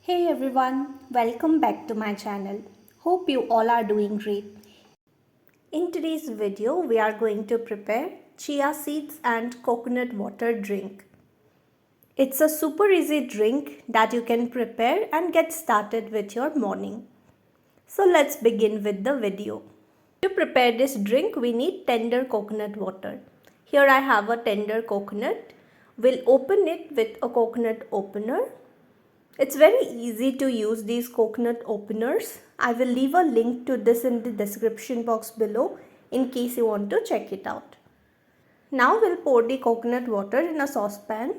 Hey everyone, welcome back to my channel. Hope you all are doing great. In today's video, we are going to prepare chia seeds and coconut water drink. It's a super easy drink that you can prepare and get started with your morning. So let's begin with the video. To prepare this drink, we need tender coconut water. Here I have a tender coconut. We'll open it with a coconut opener. It's very easy to use these coconut openers. I will leave a link to this in the description box below in case you want to check it out. Now we'll pour the coconut water in a saucepan.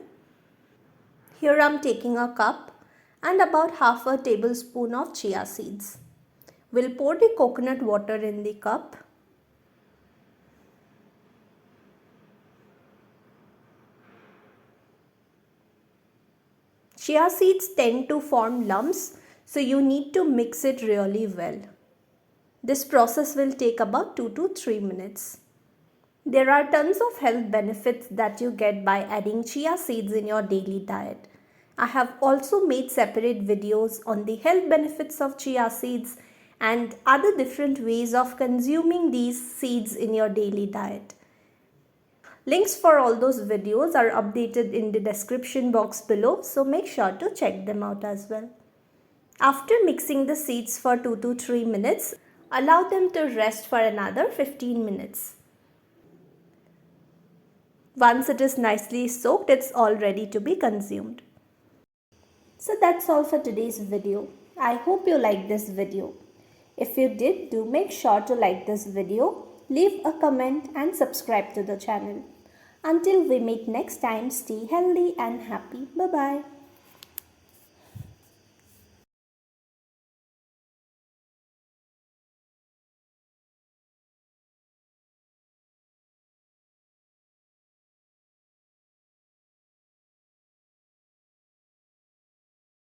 Here I'm taking a cup and about half a tablespoon of chia seeds. We'll pour the coconut water in the cup. Chia seeds tend to form lumps, so you need to mix it really well. This process will take about 2 to 3 minutes. There are tons of health benefits that you get by adding chia seeds in your daily diet. I have also made separate videos on the health benefits of chia seeds and other different ways of consuming these seeds in your daily diet. Links for all those videos are updated in the description box below, so make sure to check them out as well. After mixing the seeds for 2 to 3 minutes, allow them to rest for another 15 minutes. Once it is nicely soaked, it's all ready to be consumed. So that's all for today's video. I hope you liked this video. If you did, do make sure to like this video, leave a comment and subscribe to the channel. Until we meet next time, stay healthy and happy. Bye-bye.